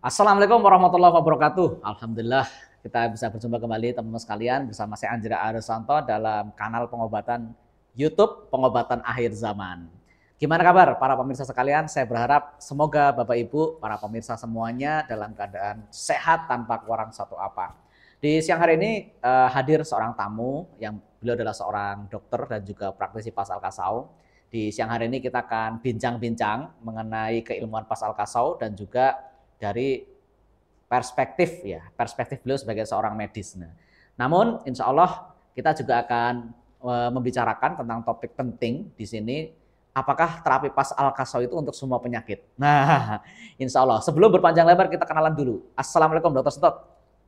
Assalamualaikum warahmatullahi wabarakatuh. Alhamdulillah kita bisa berjumpa kembali teman-teman sekalian bersama saya Anjera Arisanto dalam kanal pengobatan YouTube Pengobatan Akhir Zaman. Gimana kabar para pemirsa sekalian? Saya berharap semoga Bapak Ibu, para pemirsa semuanya dalam keadaan sehat tanpa kurang satu apa. Di siang hari ini hadir seorang tamu yang beliau adalah seorang dokter dan juga praktisi Pas Al Kasau. Di siang hari ini kita akan bincang-bincang mengenai keilmuan Pas Al Kasau dan juga dari perspektif beliau sebagai seorang medis. Namun insya Allah kita juga akan membicarakan tentang topik penting di sini, apakah terapi Pas Al Kasau itu untuk semua penyakit. Nah, insya Allah sebelum berpanjang lebar kita kenalan dulu. Assalamualaikum Dokter Setot.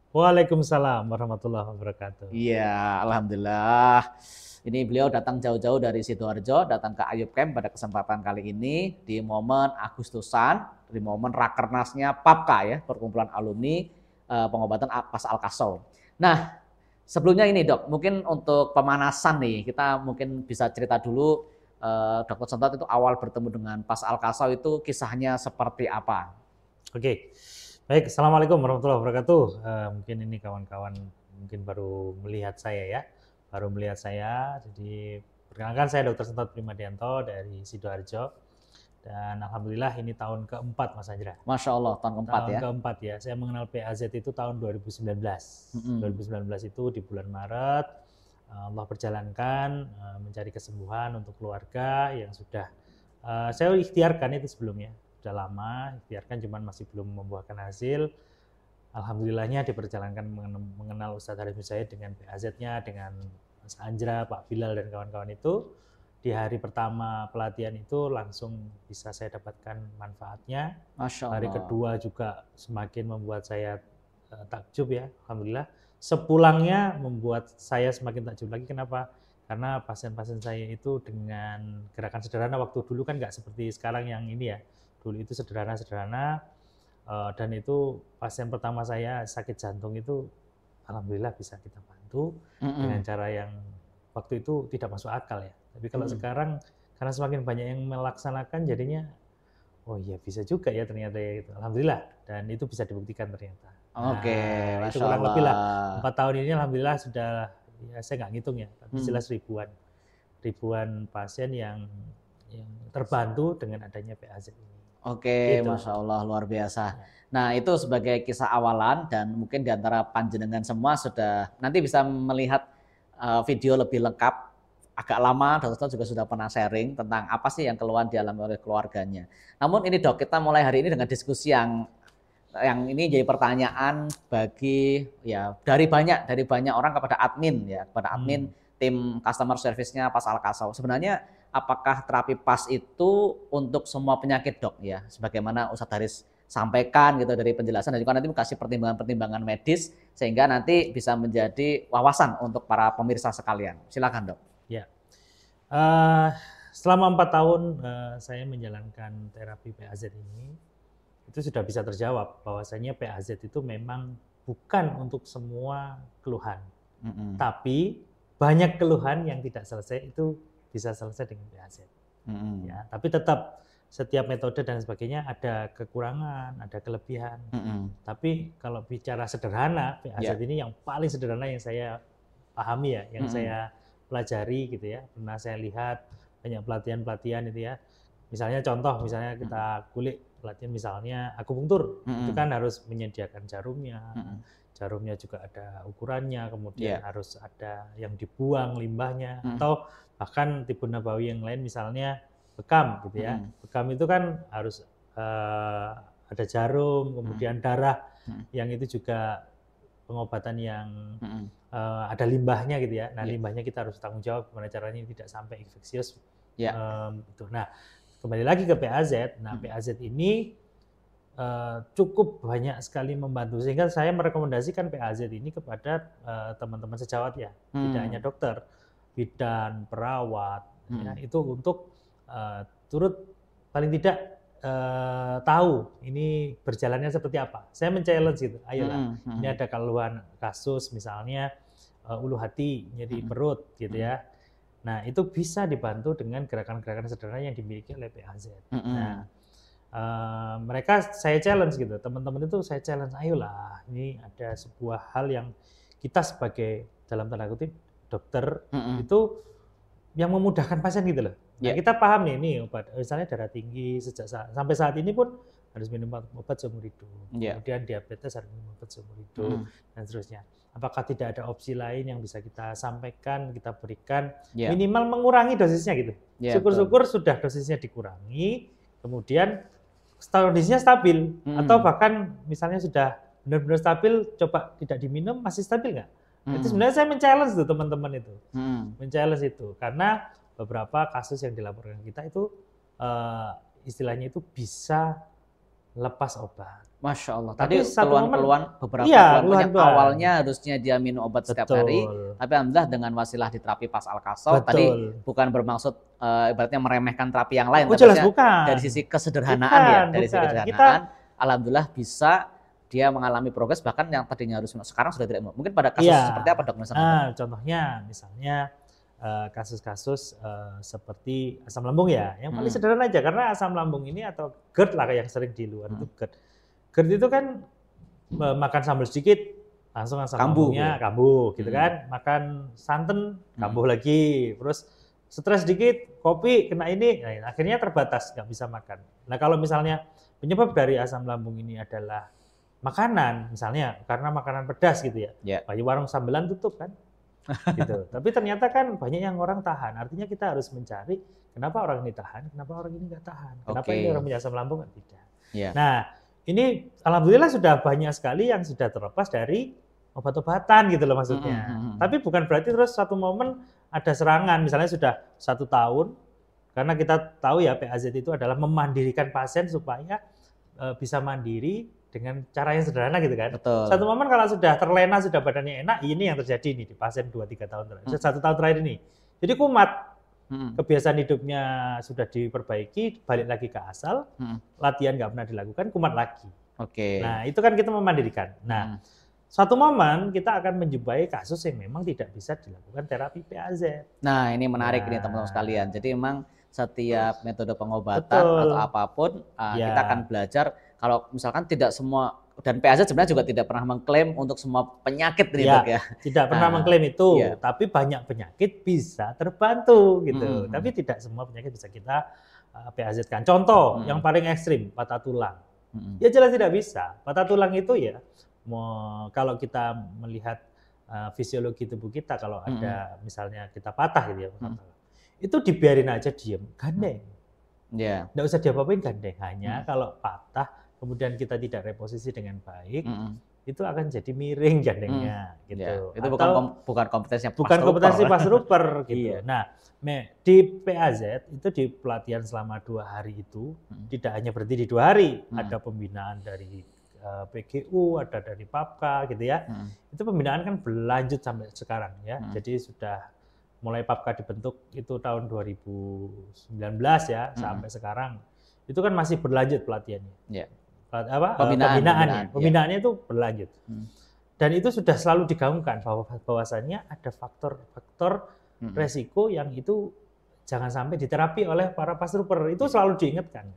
Waalaikumsalam warahmatullahi wabarakatuh. Iya, alhamdulillah. Ini beliau datang jauh-jauh dari Sidoarjo, datang ke Ayub Camp pada kesempatan kali ini di momen Agustusan, di momen Rakernasnya PAPKA ya, Perkumpulan Alumni Pengobatan Pas Al Kasau. Nah, sebelumnya ini Dok, mungkin untuk pemanasan nih, kita mungkin bisa cerita dulu Dr. Sentot itu awal bertemu dengan Pas Al Kasau itu kisahnya seperti apa? Oke, baik. Assalamualaikum warahmatullahi wabarakatuh. Mungkin ini kawan-kawan mungkin baru melihat saya ya. Jadi perkenalkan saya Dr. Sentot Primadianto dari Sidoarjo. Dan alhamdulillah ini tahun keempat Mas Anjra. Masya Allah, tahun keempat ya? Tahun keempat ya. Saya mengenal PAZ itu tahun 2019. 2019 itu di bulan Maret. Allah perjalankan mencari kesembuhan untuk keluarga yang sudah saya ikhtiarkan itu sebelumnya. Sudah lama ikhtiarkan, cuman masih belum membuahkan hasil. Alhamdulillahnya diperjalankan mengenal Ustadz Haris Musaid dengan PAZ-nya, dengan Mas Anjra, Pak Bilal dan kawan-kawan itu. Di hari pertama pelatihan itu langsung bisa saya dapatkan manfaatnya. Masya Allah. Hari kedua juga semakin membuat saya takjub ya, alhamdulillah. Sepulangnya membuat saya semakin takjub lagi. Kenapa? Karena pasien-pasien saya itu dengan gerakan sederhana, waktu dulu kan nggak seperti sekarang yang ini ya. Dulu itu sederhana-sederhana, dan itu pasien pertama saya sakit jantung itu alhamdulillah bisa kita bantu dengan cara yang waktu itu tidak masuk akal ya. Tapi kalau sekarang karena semakin banyak yang melaksanakan jadinya oh iya bisa juga ya ternyata ya gitu. Alhamdulillah, dan itu bisa dibuktikan ternyata. Oke, Nah, itu Masya kurang Allah. lebih lah 4 tahun ini alhamdulillah sudah ya saya nggak ngitung ya, tapi jelas ribuan pasien yang terbantu dengan adanya PAZ ini. Oke, Gitu. Masya Allah, luar biasa. Nah, itu sebagai kisah awalan dan mungkin di antara panjenengan semua sudah nanti bisa melihat video lebih lengkap. Agak lama, dokter juga sudah pernah sharing tentang apa sih yang keluhan dialami oleh keluarganya. Namun ini Dok, kita mulai hari ini dengan diskusi yang ini jadi pertanyaan bagi ya dari banyak orang kepada admin ya, kepada admin tim customer service-nya Pas Al Kasau. Sebenarnya apakah terapi PAS itu untuk semua penyakit Dok ya? Sebagaimana Ustadz Haris sampaikan gitu dari penjelasan dan juga nanti kasih pertimbangan-pertimbangan medis sehingga nanti bisa menjadi wawasan untuk para pemirsa sekalian. Silakan Dok. Ya, selama 4 tahun saya menjalankan terapi PAZ ini, itu sudah bisa terjawab bahwasanya PAZ itu memang bukan untuk semua keluhan. Tapi banyak keluhan yang tidak selesai itu bisa selesai dengan PAZ. Ya, tapi tetap setiap metode dan sebagainya ada kekurangan, ada kelebihan. Tapi kalau bicara sederhana, PAZ ini yang paling sederhana yang saya pahami ya, yang saya pelajari gitu ya. Pernah saya lihat banyak pelatihan-pelatihan itu ya. Misalnya contoh, misalnya kita kulik pelatihan misalnya akupunktur, itu kan harus menyediakan jarumnya. Jarumnya juga ada ukurannya, kemudian harus ada yang dibuang limbahnya, atau bahkan tibu nabawi yang lain misalnya bekam gitu ya. Bekam itu kan harus ada jarum, kemudian darah yang itu juga pengobatan yang ada limbahnya gitu ya. Nah, limbahnya kita harus tanggung jawab gimana caranya tidak sampai infeksius. Gitu. Nah, kembali lagi ke PAZ. Nah, PAZ ini cukup banyak sekali membantu sehingga saya merekomendasikan PAZ ini kepada teman-teman sejawat ya, tidak hanya dokter, bidan, perawat, ya, itu untuk turut paling tidak tahu ini berjalannya seperti apa. Saya men-challenge gitu, ayolah, ini ada keluhan kasus misalnya ulu hati, nyeri perut gitu ya. Nah, itu bisa dibantu dengan gerakan-gerakan sederhana yang dimiliki oleh PAZ. Nah, mereka saya challenge gitu, teman-teman itu saya challenge, ayolah, ini ada sebuah hal yang kita sebagai dalam tanda kutip dokter itu yang memudahkan pasien gitu loh. Nah, kita paham nih, ini obat, misalnya darah tinggi sampai saat ini pun harus minum obat seumur hidup. Kemudian diabetes harus minum obat seumur hidup dan seterusnya. Apakah tidak ada opsi lain yang bisa kita sampaikan, kita berikan, minimal mengurangi dosisnya gitu. Syukur-syukur sudah dosisnya dikurangi, kemudian dosisnya stabil, atau bahkan misalnya sudah benar-benar stabil, coba tidak diminum, masih stabil nggak? Itu sebenarnya saya men-challenge tuh teman-teman itu, men-challenge itu, karena beberapa kasus yang dilaporkan kita itu istilahnya itu bisa lepas obat. Masya Allah. Tapi Tadi keluhan-keluhan beberapa keluhan awalnya harusnya dia minum obat setiap hari, tapi alhamdulillah dengan wasilah di terapi pas Al-Kasol tadi bukan bermaksud ibaratnya meremehkan terapi yang lain, jelas bukan. Dari sisi kesederhanaan dari sisi kesederhanaan, alhamdulillah bisa dia mengalami progres, bahkan yang tadinya harus sekarang sudah tidak. Mungkin pada kasus seperti apa dok? Contohnya misalnya kasus-kasus seperti asam lambung ya, yang paling sederhana aja, karena asam lambung ini atau GERD lah yang sering di luar itu GERD. GERD itu kan makan sambal sedikit langsung asam lambungnya kambuh gitu kan, makan santan kambuh lagi, terus stres sedikit kopi kena ini, nah, akhirnya terbatas nggak bisa makan. Nah kalau misalnya penyebab dari asam lambung ini adalah makanan, misalnya karena makanan pedas gitu ya, banyak warung sambelan tutup kan. Gitu. Tapi ternyata kan banyak yang orang tahan. Artinya kita harus mencari kenapa orang ini tahan, kenapa orang ini nggak tahan, kenapa ini orang punya asam lambung nggak tidak. Nah ini alhamdulillah sudah banyak sekali yang sudah terlepas dari obat-obatan gitu loh maksudnya. Tapi bukan berarti terus satu momen ada serangan, misalnya sudah 1 tahun, karena kita tahu ya PAZ itu adalah memandirikan pasien supaya bisa mandiri dengan cara yang sederhana gitu kan. Betul. Satu momen kalau sudah terlena, sudah badannya enak, ini yang terjadi nih di pasien 2-3 tahun terakhir, 1 tahun terakhir ini. Jadi kumat, kebiasaan hidupnya sudah diperbaiki, balik lagi ke asal, latihan nggak pernah dilakukan, kumat lagi. Nah itu kan kita memandirikan. Nah suatu momen kita akan menjumpai kasus yang memang tidak bisa dilakukan terapi PAZ. Nah ini menarik nih teman-teman sekalian. Jadi memang setiap metode pengobatan atau apapun kita akan belajar. Kalau misalkan tidak semua, dan PAZ sebenarnya juga tidak pernah mengklaim untuk semua penyakit nih dok ya. Tidak pernah mengklaim itu, tapi banyak penyakit bisa terbantu gitu. Tapi tidak semua penyakit bisa kita PAZ-kan. Contoh yang paling ekstrim, patah tulang. Ya jelas tidak bisa. Patah tulang itu ya, kalau kita melihat fisiologi tubuh kita, kalau ada misalnya kita patah gitu ya, itu dibiarin aja diem, gandeng. Nggak usah diapa-apain, gandeng. Hanya kalau patah, kemudian kita tidak reposisi dengan baik, itu akan jadi miring gandengnya gitu. Itu bukan kompetensinya Pas Ruper gitu. Nah, di PAZ itu di pelatihan selama 2 hari itu tidak hanya berhenti di 2 hari, ada pembinaan dari PGU, ada dari PAPKA gitu ya. Itu pembinaan kan berlanjut sampai sekarang ya. Jadi sudah mulai PAPKA dibentuk itu tahun 2019 ya sampai sekarang. Itu kan masih berlanjut pelatihannya. Pembinaannya itu berlanjut. Dan itu sudah selalu digaungkan bahwasannya ada faktor-faktor resiko yang itu jangan sampai diterapi oleh para pastruper. Itu selalu diingatkan.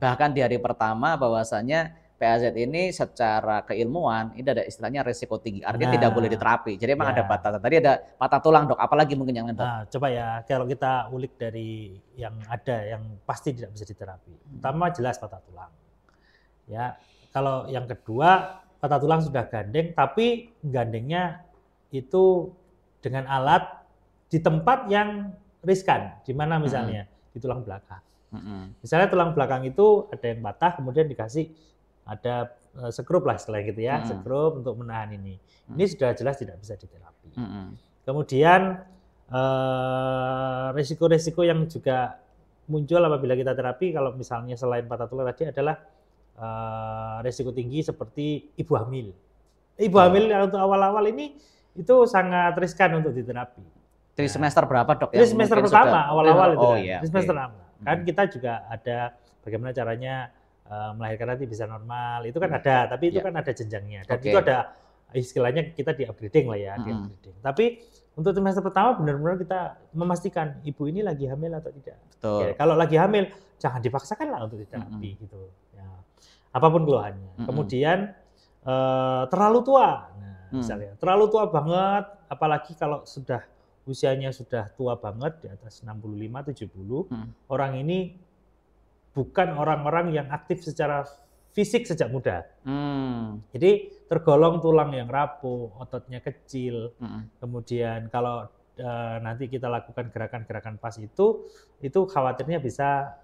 Bahkan di hari pertama bahwasannya PAZ ini secara keilmuan ini ada istilahnya resiko tinggi. Artinya tidak boleh diterapi. Jadi memang ada batasan. Tadi ada patah tulang dok. Apalagi mungkin yang lain dok? Nah, coba ya kalau kita ulik dari yang ada yang pasti tidak bisa diterapi. Pertama jelas patah tulang. Ya, kalau yang kedua patah tulang sudah gandeng, tapi gandengnya itu dengan alat di tempat yang riskan, di mana misalnya di tulang belakang. Misalnya tulang belakang itu ada yang patah, kemudian dikasih ada skrup lah setelah gitu ya, skrup untuk menahan ini. Ini sudah jelas tidak bisa diterapi. Kemudian risiko-risiko yang juga muncul apabila kita terapi, kalau misalnya selain patah tulang tadi adalah risiko tinggi seperti ibu hamil. Ibu hamil untuk awal-awal ini itu sangat riskan untuk diterapi. Dari semester berapa dok? Dari semester pertama, awal-awal itu kan. Di semester pertama. Kan kita juga ada bagaimana caranya melahirkan nanti bisa normal. Itu kan ada, tapi itu kan ada jenjangnya. Dan itu istilahnya kita di upgrading lah ya, di upgrading. Tapi untuk trimester pertama benar-benar kita memastikan ibu ini lagi hamil atau tidak. Oke, kalau lagi hamil jangan dipaksakan lah untuk diterapi gitu. Ya, apapun keluhannya. Kemudian terlalu tua, nah, misalnya terlalu tua banget, apalagi kalau sudah usianya sudah tua banget di atas 65-70, orang ini bukan orang-orang yang aktif secara fisik sejak muda. Jadi tergolong tulang yang rapuh, ototnya kecil. Kemudian kalau nanti kita lakukan gerakan-gerakan pas itu khawatirnya bisa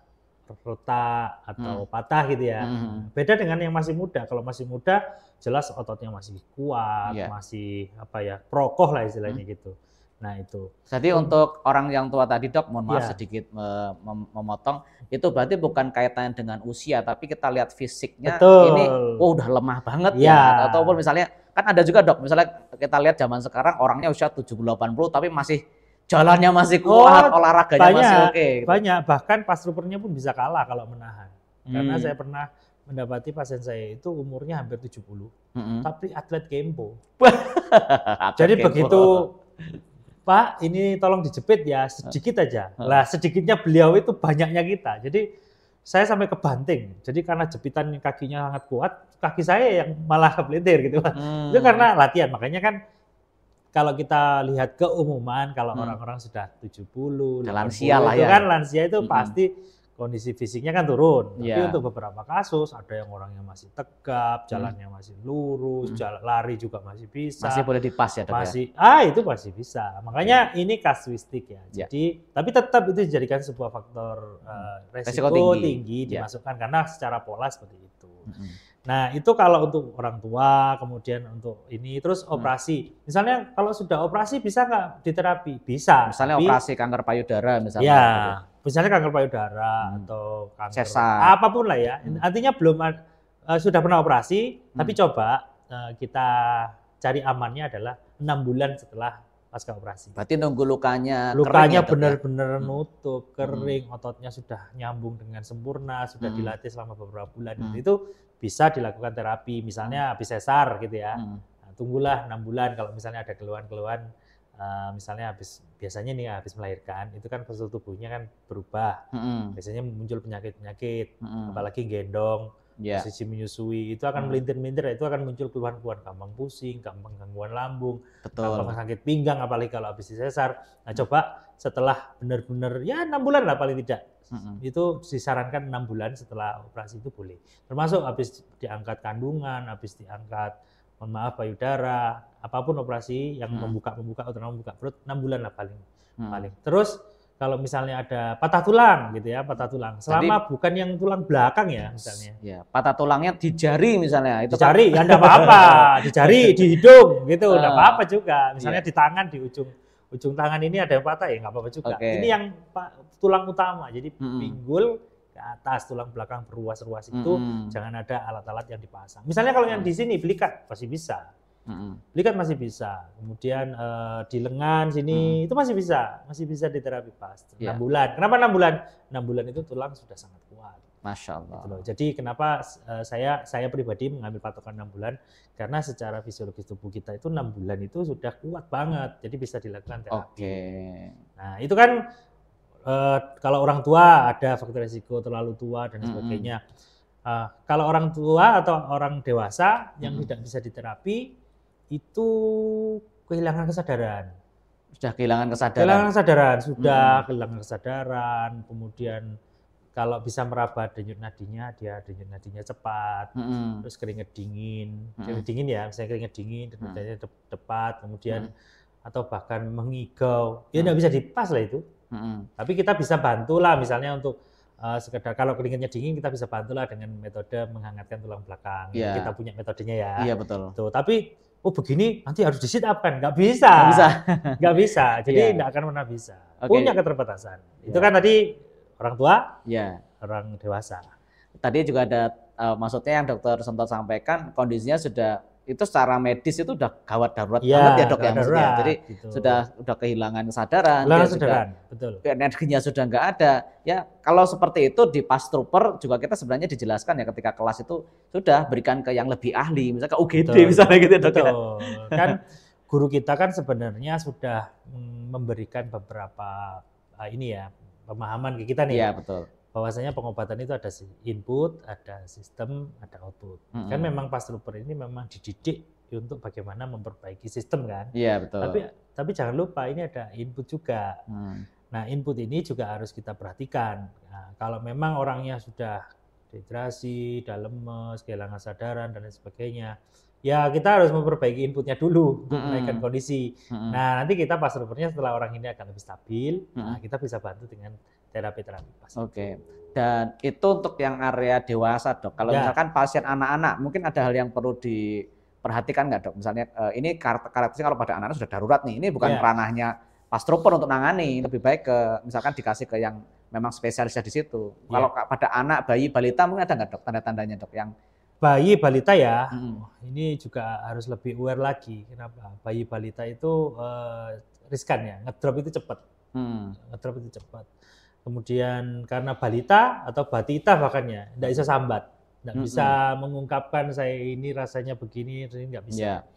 retak atau patah gitu ya. Beda dengan yang masih muda. Kalau masih muda jelas ototnya masih kuat, masih prokoh lah istilahnya gitu. Nah itu. Jadi untuk orang yang tua tadi Dok, mohon maaf sedikit memotong, itu berarti bukan kaitannya dengan usia, tapi kita lihat fisiknya ini udah lemah banget ya. Ataupun misalnya, kan ada juga Dok, misalnya kita lihat zaman sekarang orangnya usia 70-80 tapi masih jalannya masih kuat, olahraganya masih oke. Gitu. Banyak, bahkan pas troopernya pun bisa kalah kalau menahan. Karena saya pernah mendapati pasien saya itu umurnya hampir 70, tapi atlet kempo. Jadi begitu, Pak, ini tolong dijepit ya, sedikit aja. Lah sedikitnya beliau itu banyaknya kita. Jadi saya sampai kebanting. Jadi karena jepitan kakinya sangat kuat, kaki saya yang malah kepelintir gitu. Itu karena latihan. Makanya kan kalau kita lihat keumuman, kalau orang-orang sudah 70, lansia lah itu ya. kan lansia itu pasti kondisi fisiknya kan turun. Tapi untuk beberapa kasus ada yang orangnya masih tegap, jalannya masih lurus, lari juga masih bisa. Masih boleh dipas ya Dok? Itu masih bisa. Makanya ini kasuistik ya. Jadi tapi tetap itu dijadikan sebuah faktor resiko tinggi dimasukkan karena secara pola seperti itu. Nah itu kalau untuk orang tua, kemudian untuk ini terus operasi. Misalnya kalau sudah operasi bisa nggak diterapi? Bisa. Misalnya operasi kanker payudara misalnya. Ya. Misalnya kanker payudara atau kanker apapun lah ya. Artinya belum sudah pernah operasi, tapi coba kita cari amannya adalah 6 bulan setelah pasca operasi. Berarti nunggu lukanya benar-benar nutup, kering, ototnya sudah nyambung dengan sempurna, sudah dilatih selama beberapa bulan. Itu bisa dilakukan terapi, misalnya habis sesar gitu ya. Nah, tunggulah 6 bulan kalau misalnya ada keluhan-keluhan. Misalnya biasanya nih habis melahirkan itu kan postur tubuhnya kan berubah, biasanya muncul penyakit-penyakit, apalagi gendong, posisi menyusui itu akan melintir-melintir, itu akan muncul keluhan-keluhan gampang pusing, gampang gangguan lambung, gampang sakit pinggang, apalagi kalau habis disesar. Nah coba setelah benar-benar ya 6 bulan lah paling tidak, itu disarankan 6 bulan setelah operasi itu boleh, termasuk habis diangkat kandungan, habis diangkat payudara, apapun operasi yang membuka terutama membuka perut 6 bulan lah paling. Terus kalau misalnya ada patah tulang gitu ya, patah tulang. Selama bukan yang tulang belakang ya misalnya. Ya, patah tulangnya di jari misalnya itu. Di jari ya enggak apa-apa, di jari, di hidung gitu enggak apa-apa juga. Misalnya di tangan, di ujung tangan ini ada yang patah ya enggak apa-apa juga. Ini yang tulang utama. Jadi pinggul ke atas, tulang belakang berruas-ruas itu jangan ada alat-alat yang dipasang. Misalnya kalau yang di sini belikat masih bisa, belikat masih bisa. Kemudian di lengan sini itu masih bisa diterapi pas. 6 bulan. Kenapa 6 bulan? 6 bulan itu tulang sudah sangat kuat. Masya Allah. Gitu loh. Jadi kenapa saya pribadi mengambil patokan 6 bulan karena secara fisiologis tubuh kita itu 6 bulan itu sudah kuat banget. Jadi bisa dilakukan terapi. Nah itu kan kalau orang tua ada faktor risiko terlalu tua dan sebagainya. Kalau orang tua atau orang dewasa yang tidak bisa diterapi itu kehilangan kesadaran. Sudah kehilangan kesadaran. Kehilangan kesadaran. Kemudian kalau bisa meraba denyut nadinya, denyut nadinya cepat. Terus keringat dingin ya, misalnya keringat dingin, denyut nadinya cepat. Kemudian atau bahkan mengigau, ya tidak bisa dipas lah itu. Tapi kita bisa bantulah misalnya untuk sekedar kalau keringatnya dingin kita bisa bantulah dengan metode menghangatkan tulang belakang. Kita punya metodenya ya. Iya betul. Tuh, tapi begini nanti harus di sit up kan? Nggak bisa. Jadi nggak akan pernah bisa. Punya keterbatasan. Itu kan tadi orang tua, orang dewasa. Tadi juga ada maksudnya yang Dokter Sentot sampaikan kondisinya sudah itu secara medis itu udah gawat darurat ya, banget ya dok ya maksudnya. darurat, Jadi gitu. sudah kehilangan kesadaran, Betul. energinya sudah nggak ada. Ya kalau seperti itu di pas trooper juga kita sebenarnya dijelaskan ya ketika kelas itu sudah berikan ke yang lebih ahli, misalnya ke UGD misalnya gitu dok. Betul. Kan guru kita kan sebenarnya sudah memberikan beberapa ini ya pemahaman ke kita nih. Iya betul. Bahwasanya pengobatan itu ada input, ada sistem, ada output. Kan memang pas trooper ini memang dididik untuk bagaimana memperbaiki sistem kan. Iya betul. Tapi jangan lupa ini ada input juga. Nah input ini juga harus kita perhatikan. Nah, kalau memang orangnya sudah dehidrasi, lemes, kehilangan sadaran dan lain sebagainya, ya kita harus memperbaiki inputnya dulu untuk menaikkan kondisi. Nah nanti kita pas troopernya setelah orang ini akan lebih stabil, nah, kita bisa bantu dengan terapi-terapi pas. Oke. Dan itu untuk yang area dewasa dok. Kalau misalkan pasien anak-anak, mungkin ada hal yang perlu diperhatikan nggak dok? Misalnya ini karakteristik kalau pada anak-anak sudah darurat nih, ini bukan ranahnya pas trooper untuk nangani, lebih baik ke misalkan dikasih ke yang memang spesialisnya di situ. Kalau pada anak, bayi, balita mungkin ada nggak dok tanda-tandanya dok yang bayi balita ya, ini juga harus lebih aware lagi. Kenapa? Bayi balita itu riskan ya, ngedrop itu cepat. Ngedrop itu cepat. Kemudian karena balita atau batita bahkan ya, tidak bisa sambat, tidak bisa mengungkapkan saya ini rasanya begini, ini nggak bisa.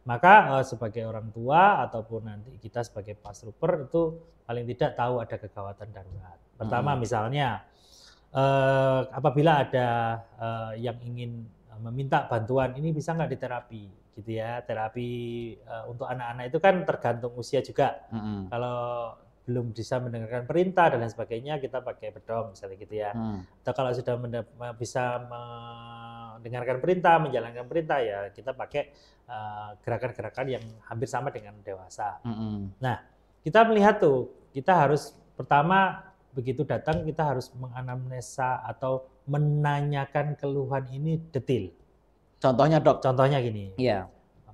Maka sebagai orang tua ataupun nanti kita sebagai pas trooper itu paling tidak tahu ada kegawatan darurat. Pertama misalnya apabila ada yang ingin meminta bantuan ini bisa nggak diterapi gitu ya, terapi untuk anak-anak itu kan tergantung usia juga. Kalau belum bisa mendengarkan perintah dan lain sebagainya kita pakai bedong misalnya gitu ya. Atau kalau sudah bisa mendengarkan perintah, menjalankan perintah ya kita pakai gerakan-gerakan yang hampir sama dengan dewasa. Nah kita melihat tuh kita harus pertama begitu datang kita harus menganamnesa atau menanyakan keluhan ini detail. Contohnya dok? Contohnya gini. Iya.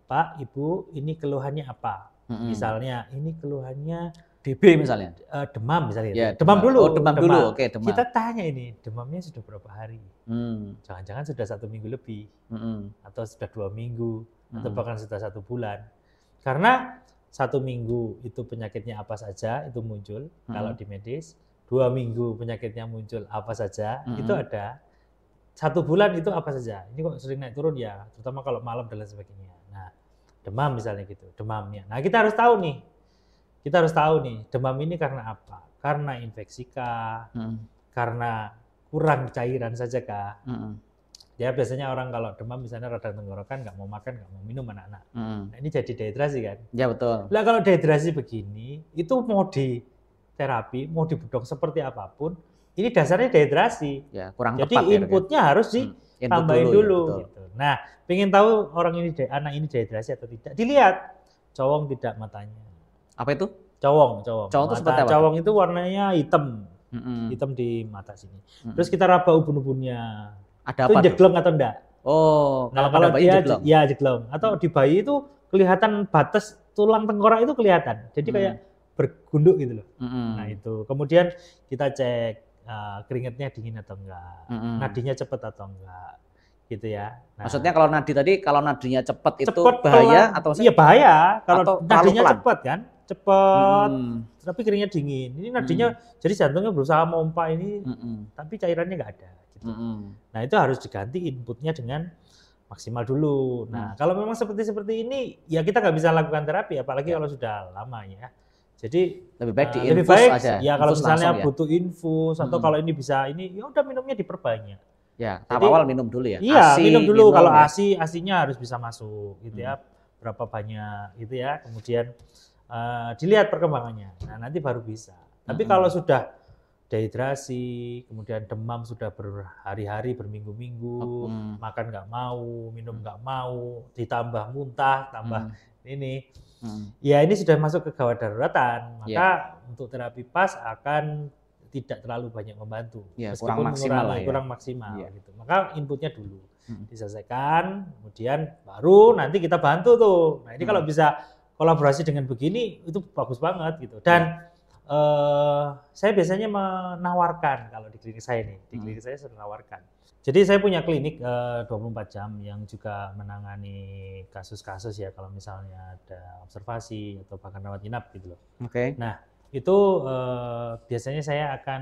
Pak, Ibu, ini keluhannya apa? Misalnya ini keluhannya DB misalnya. Demam misalnya. Ya, demam dulu. Oh, demam dulu. Oke, demam. Kita tanya ini, demamnya sudah berapa hari? Jangan-jangan sudah 1 minggu lebih. Atau sudah 2 minggu. Atau bahkan sudah 1 bulan. Karena 1 minggu itu penyakitnya apa saja, itu muncul kalau di medis. 2 minggu penyakitnya muncul apa saja, itu ada. 1 bulan itu apa saja. Ini kok sering naik turun ya, terutama kalau malam dan lain sebagainya. Nah, demam misalnya gitu, demamnya. Nah, kita harus tahu nih, demam ini karena apa? Karena infeksi kah? Karena kurang cairan saja kah? Ya biasanya orang kalau demam misalnya radang tenggorokan, nggak mau makan, nggak mau minum anak-anak. Nah, ini jadi dehidrasi kan? Ya betul. Nah kalau dehidrasi begini, itu mau di terapi, mau dibedong seperti apapun, ini dasarnya dehidrasi. Ya, kurang jadi tepat inputnya ya, harus ditambahin dulu. Gitu. Nah, pengen tahu orang ini anak ini dehidrasi atau tidak? Dilihat, cowong tidak matanya. Apa itu? Cowong. Cowong itu seperti apa? Cowong itu warnanya hitam, hitam di mata sini. Terus kita raba ubun-ubunnya. Ada itu apa? jeglong atau enggak? Oh, nah, kalau bayi dia jeglong. Ya jeglong. Atau di bayi itu kelihatan batas tulang tengkorak itu kelihatan. Jadi kayak bergunduk gitu loh. Nah itu. Kemudian kita cek keringatnya dingin atau enggak, nadinya cepat atau enggak, gitu ya. Nah, maksudnya kalau nadinya cepat itu bahaya atau? Iya bahaya. Kalau nadinya cepat kan, cepat. Tapi keringnya dingin. Ini nadinya jadi jantungnya berusaha memompa ini, tapi cairannya nggak ada. Gitu. Nah itu harus diganti inputnya dengan maksimal dulu. Nah kalau memang seperti ini, ya kita nggak bisa lakukan terapi, apalagi kalau sudah lama ya. Jadi lebih baik diinfus aja. Ya kalau misalnya butuh infus atau kalau ini bisa ini, ya udah minumnya diperbanyak. Ya, tahap awal minum dulu ya. Iya, minum dulu. Kalau asinya harus bisa masuk, gitu ya. Berapa banyak, gitu ya. Kemudian dilihat perkembangannya. Nah nanti baru bisa. Tapi kalau sudah dehidrasi, kemudian demam sudah berhari-hari, berminggu-minggu, makan nggak mau, minum nggak mau, ditambah muntah, tambah ini. Ya ini sudah masuk ke gawat daruratan, maka untuk terapi pas akan tidak terlalu banyak membantu, kurang maksimal, gitu. Maka inputnya dulu diselesaikan, kemudian baru nanti kita bantu tuh. Nah ini kalau bisa kolaborasi dengan begini itu bagus banget gitu. Dan saya biasanya menawarkan kalau di klinik saya nih, di klinik saya menawarkan Jadi saya punya klinik 24 jam yang juga menangani kasus-kasus ya kalau misalnya ada observasi atau bahkan rawat inap gitu loh. Oke. Nah, itu biasanya saya akan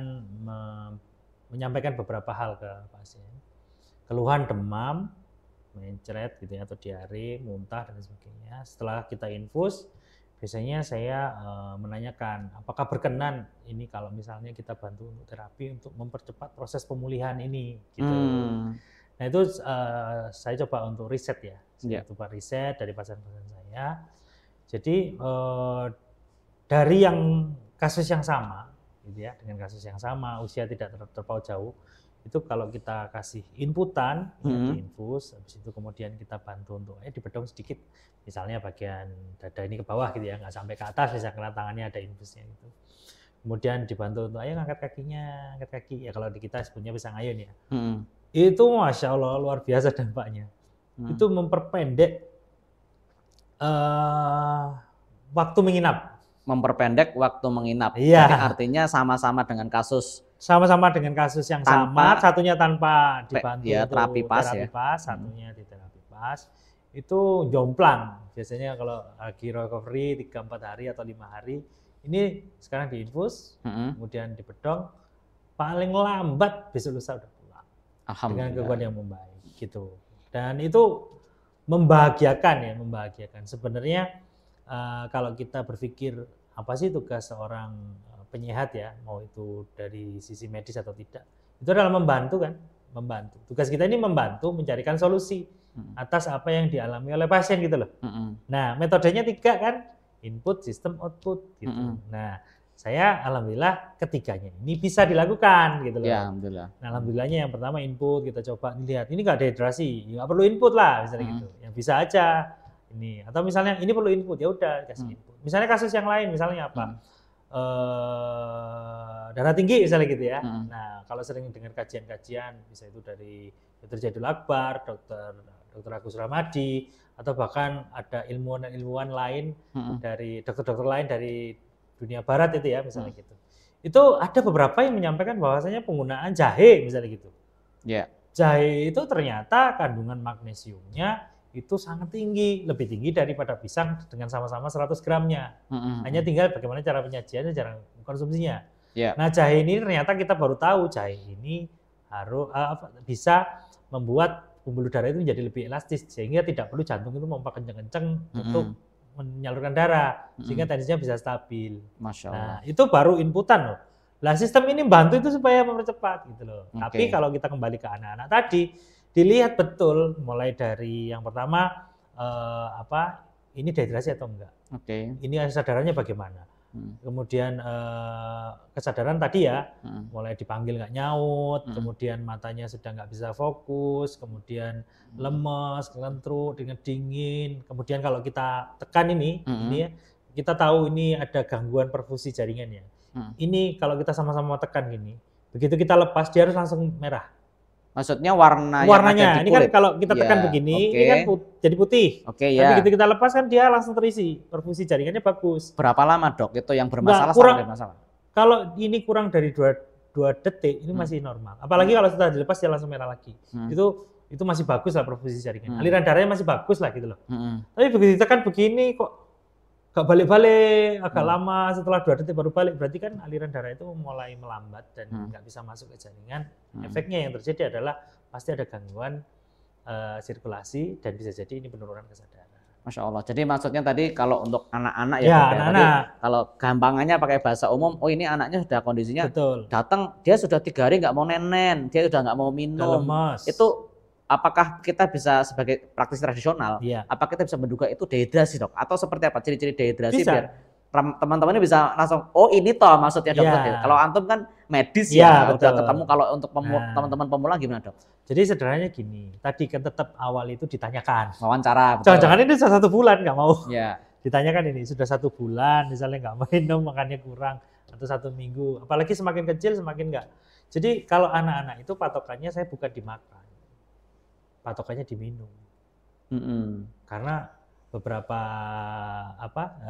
menyampaikan beberapa hal ke pasien. Keluhan demam, mencret gitu ya, atau diare, muntah dan sebagainya. Setelah kita infus, biasanya saya menanyakan apakah berkenan ini kalau misalnya kita bantu untuk terapi untuk mempercepat proses pemulihan ini gitu. Nah itu saya coba untuk riset ya, saya coba riset dari pasien-pasien saya. Jadi dari yang kasus yang sama gitu ya, dengan kasus yang sama, usia tidak terpaut jauh, itu kalau kita kasih inputan, diinfus, habis itu kemudian kita bantu untuk dibedong sedikit, misalnya bagian dada ini ke bawah gitu ya, nggak sampai ke atas, bisa kena tangannya ada infusnya gitu. Kemudian dibantu untuk ayo ngangkat kakinya, angkat kaki, ya kalau di kita sebutnya bisa ngayun ya. Itu Masya Allah luar biasa dampaknya. Itu memperpendek waktu menginap. Memperpendek waktu menginap. Iya. Jadi artinya sama-sama dengan kasus yang sama, satunya tanpa dibantu ya, terapi pas, satunya di terapi pas. Itu jomplang. Biasanya kalau lagi recovery 3-4 hari atau 5 hari, ini sekarang diinfus, kemudian dibedong, paling lambat besok lusa udah pulang. Dengan keluhan yang membaik gitu. Dan itu membahagiakan. Sebenarnya kalau kita berpikir apa sih tugas seorang penyehat ya, mau itu dari sisi medis atau tidak, itu adalah membantu. Tugas kita ini membantu mencarikan solusi atas apa yang dialami oleh pasien gitu loh. Nah metodenya 3 kan, input, sistem, output gitu. Nah saya alhamdulillah ketiganya ini bisa dilakukan gitu loh. Ya, alhamdulillah. Nah alhamdulillahnya yang pertama input, kita coba lihat ini nggak dehidrasi, nggak perlu input lah misalnya gitu, yang bisa aja ini, atau misalnya ini perlu input, ya udah kasih input. Misalnya kasus yang lain, misalnya apa? Darah tinggi misalnya gitu ya. Nah kalau sering dengar kajian-kajian, bisa itu dari Dr. Jadul Akbar, Dr. Agus Ramadi, atau bahkan ada ilmuwan lain dari dokter-dokter lain dari dunia barat itu ya misalnya gitu. Itu ada beberapa yang menyampaikan bahwasanya penggunaan jahe misalnya gitu. Jahe itu ternyata kandungan magnesiumnya itu sangat tinggi, lebih tinggi daripada pisang dengan sama-sama 100 gramnya. Hanya tinggal bagaimana cara penyajiannya, cara konsumsinya. Nah jahe ini ternyata kita baru tahu jahe ini harus bisa membuat pembuluh darah itu menjadi lebih elastis, sehingga tidak perlu jantung itu memompa kenceng-kenceng untuk menyalurkan darah, sehingga tensinya bisa stabil. Masya Allah. Nah itu baru inputan loh. Lah sistem ini bantu itu supaya mempercepat gitu loh. Tapi kalau kita kembali ke anak-anak tadi, dilihat betul mulai dari yang pertama ini dehidrasi atau enggak. Ini kesadarannya bagaimana. Kemudian kesadaran tadi ya, mulai dipanggil nggak nyaut, kemudian matanya sudah nggak bisa fokus, kemudian lemes, kelentruk, dengan dingin. Kemudian kalau kita tekan ini ya, kita tahu ini ada gangguan perfusi jaringannya. Ini kalau kita sama-sama tekan gini, begitu kita lepas dia harus langsung merah. Maksudnya warnanya ini kan kalau kita tekan begini, ini kan jadi putih. Tapi begitu kita lepas kan dia langsung terisi, perfusi jaringannya bagus. Berapa lama dok itu yang bermasalah sampai masalah? Kalau ini kurang dari 2 detik ini masih normal. Apalagi kalau setelah dilepas dia langsung merah lagi. Itu masih bagus lah perfusi jaringan. Aliran darahnya masih bagus lah gitu loh. Tapi begitu ditekan begini kok gak balik-balik, agak lama, setelah 2 detik baru balik, berarti kan aliran darah itu mulai melambat dan nggak bisa masuk ke jaringan. Efeknya yang terjadi adalah pasti ada gangguan sirkulasi dan bisa jadi ini penurunan kesadaran. Masya Allah. Jadi maksudnya tadi kalau untuk anak-anak kalau gampangannya pakai bahasa umum, oh ini anaknya sudah kondisinya datang, dia sudah 3 hari nggak mau nenen, dia sudah nggak mau minum, itu apakah kita bisa sebagai praktisi tradisional, apakah kita bisa menduga itu dehidrasi dok? Atau seperti apa ciri-ciri dehidrasi biar teman-teman bisa langsung, oh ini toh maksudnya dokter. Kalau antum kan medis udah ketemu, kalau untuk teman-teman pemula gimana dok? Jadi sederhananya gini, tadi kan tetap awal itu ditanyakan. Wawancara. Jangan-jangan ini sudah 1 bulan nggak mau. Ditanyakan ini sudah 1 bulan, misalnya nggak minum, makannya kurang, atau 1 minggu. Apalagi semakin kecil semakin nggak. Jadi kalau anak-anak itu patokannya saya bukan dimakan. Patokannya diminum. Karena beberapa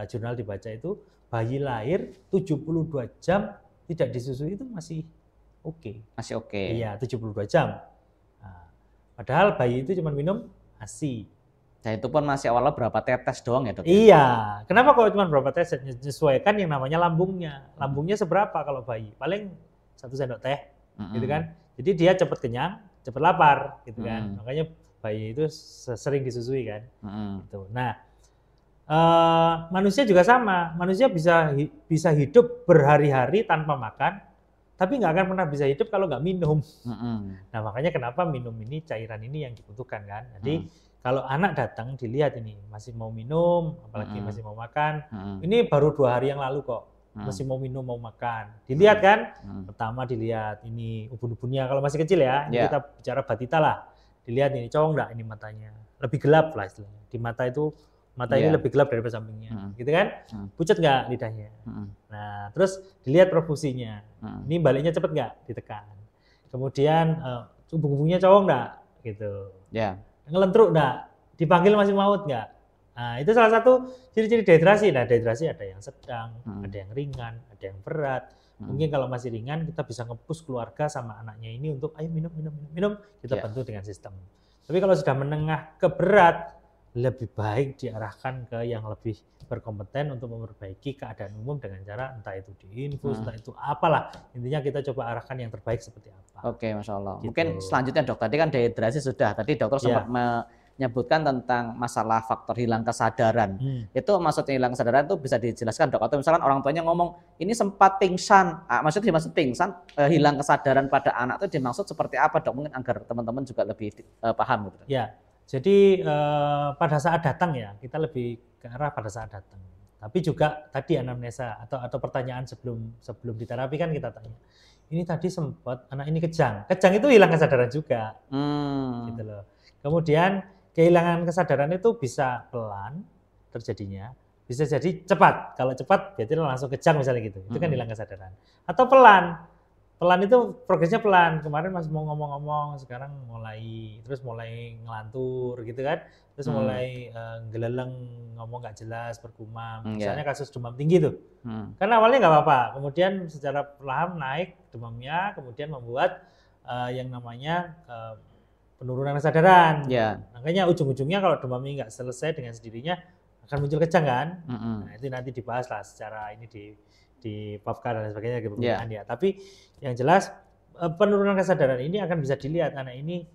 jurnal dibaca itu bayi lahir 72 jam tidak disusui itu masih oke. Masih oke. Iya, 72 jam. Nah, Padahal bayi itu cuma minum ASI. Dan itu pun masih awalnya berapa tetes doang ya dok? Iya, kenapa kalau cuma berapa tetes? Menyesuaikan yang namanya lambungnya. Lambungnya seberapa kalau bayi? Paling 1 sendok teh, gitu kan? Jadi dia cepat kenyang, cepat lapar, gitu kan? Makanya bayi itu sering disusui kan? Gitu. Nah, manusia juga sama. Manusia bisa hidup berhari-hari tanpa makan, tapi nggak akan pernah bisa hidup kalau nggak minum. Nah, makanya kenapa minum ini, cairan ini yang dibutuhkan kan. Jadi kalau anak datang dilihat ini masih mau minum, apalagi masih mau makan. Ini baru 2 hari yang lalu kok masih mau minum, mau makan. Dilihat kan? Pertama dilihat ini ubun-ubunnya kalau masih kecil ya. Ini kita bicara batita lah. Dilihat ini cowok nggak ini matanya. Lebih gelap lah istilahnya. Di mata itu ini lebih gelap daripada sampingnya, gitu kan? Pucat nggak lidahnya? Nah, terus dilihat perfusinya. Ini baliknya cepet nggak? Ditekan. Kemudian ubun-ubunnya cowok nggak? Gitu. Ngelentruk nggak? Dipanggil masih maut nggak? Nah, itu salah satu ciri-ciri dehidrasi. Nah, dehidrasi ada yang sedang, ada yang ringan, ada yang berat. Mungkin kalau masih ringan, kita bisa nge-push keluarga sama anaknya ini untuk ayo minum. Kita bantu dengan sistem. Tapi kalau sudah menengah ke berat, lebih baik diarahkan ke yang lebih berkompeten untuk memperbaiki keadaan umum dengan cara entah itu diinfus, entah itu apalah. Intinya kita coba arahkan yang terbaik seperti apa. Oke, Masya Allah. Gitu. Mungkin selanjutnya dok, tadi kan dehidrasi sudah. Tadi dokter sempat menyebutkan tentang masalah faktor hilang kesadaran. Itu maksudnya hilang kesadaran itu bisa dijelaskan dok? Atau misalkan orang tuanya ngomong, ini sempat pingsan. Maksudnya dimaksud pingsan, hilang kesadaran pada anak itu dimaksud seperti apa dok? Mungkin agar teman-teman juga lebih paham. Gitu. Ya. Jadi pada saat datang ya, kita lebih ke arah pada saat datang. Tapi juga tadi anamnesa atau pertanyaan sebelum diterapi kan kita tanya. Ini tadi sempat anak ini kejang. Kejang itu hilang kesadaran juga. Gitu loh. Kemudian kehilangan kesadaran itu bisa pelan terjadinya, bisa jadi cepat. Kalau cepat berarti langsung kejang misalnya gitu. Itu kan hilang kesadaran. Atau pelan. Pelan itu progresnya pelan. Kemarin masih mau ngomong-ngomong, sekarang mulai ngelantur gitu kan. Terus mulai geleleng, ngomong nggak jelas, bergumam. Misalnya kasus demam tinggi tuh. Karena awalnya nggak apa-apa. Kemudian secara perlahan naik demamnya, kemudian membuat yang namanya penurunan kesadaran. Makanya ujung-ujungnya kalau demamnya nggak selesai dengan sendirinya akan muncul kejang kan. Nah, itu nanti dibahas lah secara ini di PAPKA dan sebagainya kebetulan ya. Tapi yang jelas penurunan kesadaran ini akan bisa dilihat anak ini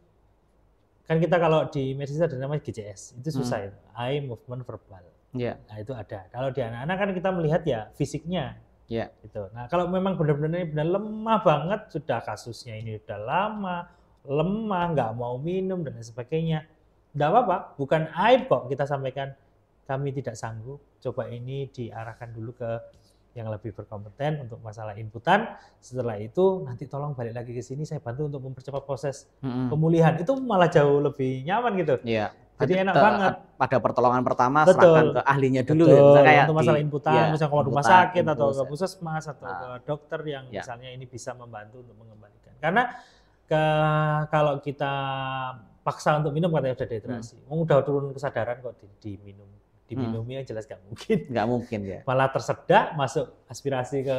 kan kita kalau di medis ada namanya GCS itu susah itu eye movement verbal. Nah itu ada. Kalau di anak-anak kan kita melihat ya fisiknya. Gitu. Nah kalau memang benar-benar lemah banget sudah kasusnya ini udah lama lemah nggak mau minum dan sebagainya, nggak apa-apa, bukan aib kok kita sampaikan kami tidak sanggup. Coba ini diarahkan dulu ke yang lebih berkompeten untuk masalah inputan. Setelah itu nanti tolong balik lagi ke sini, saya bantu untuk mempercepat proses pemulihan. Itu malah jauh lebih nyaman gitu. Jadi enak banget. Pada pertolongan pertama serahkan ke ahlinya dulu. Betul. Ya, untuk masalah inputan, misalnya ke rumah sakit atau ke puskesmas atau ke dokter yang misalnya ini bisa membantu untuk mengembalikan. Karena kalau kita paksa untuk minum katanya udah dehidrasi. Udah turun kesadaran kok diminum. Diminumnya jelas nggak mungkin. Nggak mungkin ya. Malah tersedak, masuk aspirasi ke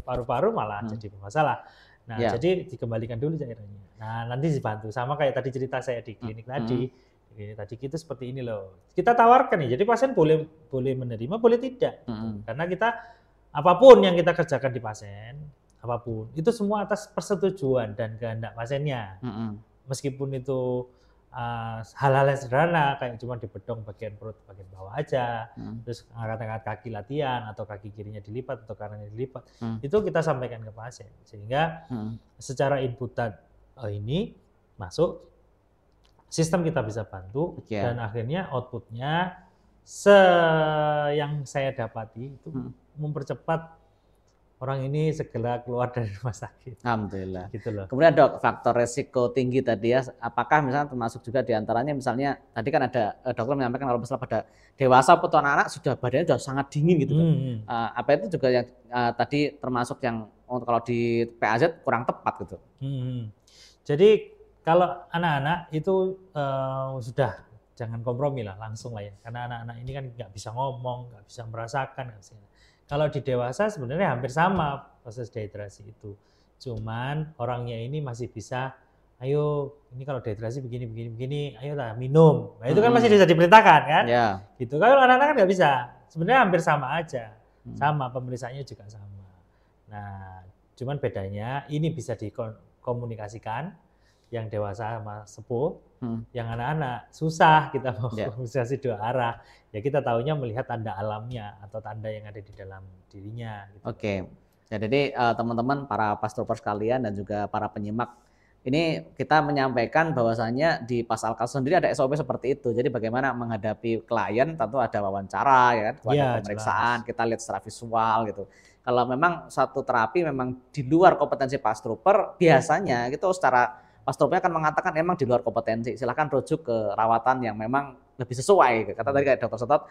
paru-paru malah jadi bermasalah. Nah, jadi dikembalikan dulu cairannya. Nah, nanti dibantu. Sama kayak tadi cerita saya di klinik tadi. Tadi itu seperti ini loh. Kita tawarkan nih. Jadi pasien boleh menerima, boleh tidak. Karena kita apapun yang kita kerjakan di pasien, apapun itu semua atas persetujuan dan kehendak pasiennya. Meskipun itu hal-hal yang sederhana kayak cuma dibedong bagian perut bagian bawah aja, terus angkat-angkat kaki latihan atau kaki kirinya dilipat atau kanannya dilipat, itu kita sampaikan ke pasien sehingga secara inputan ini masuk sistem kita bisa bantu dan akhirnya outputnya yang saya dapati itu mempercepat orang ini segera keluar dari rumah sakit. Alhamdulillah. Gitu loh. Kemudian dok, faktor resiko tinggi tadi ya, apakah misalnya termasuk juga diantaranya misalnya tadi kan ada dokter menyampaikan kalau misalnya pada dewasa atau anak-anak sudah badannya sudah sangat dingin gitu. Apa itu juga yang tadi termasuk yang kalau di PAZ kurang tepat gitu. Jadi kalau anak-anak itu sudah jangan kompromi lah, langsung lah ya. Karena anak-anak ini kan nggak bisa ngomong, nggak bisa merasakan, nggak bisa. Kalau di dewasa sebenarnya hampir sama proses dehidrasi itu. Cuman orangnya ini masih bisa ayo ini kalau dehidrasi begini, ayolah minum. Nah itu kan masih bisa diperintahkan kan? Gitu. Kalau anak-anak kan nggak bisa. Sebenarnya hampir sama aja, sama pemeriksaannya juga sama. Nah, cuman bedanya ini bisa dikomunikasikan, yang dewasa sama sepuh, yang anak-anak susah kita mau komunikasi dua arah. Ya kita tahunya melihat tanda alamnya atau tanda yang ada di dalam dirinya. Gitu. Oke, ya, jadi teman-teman para Pastroper sekalian dan juga para penyimak, ini kita menyampaikan bahwasanya di Pasal Kasus sendiri ada SOP seperti itu. Jadi bagaimana menghadapi klien, tentu ada wawancara, ya kan, ada pemeriksaan, jelas. Kita lihat secara visual gitu. Kalau memang satu terapi memang di luar kompetensi Pastroper, biasanya gitu secara Pastropernya akan mengatakan memang di luar kompetensi. Silahkan rujuk ke rawatan yang memang lebih sesuai. Kata tadi kayak Dr. Setot,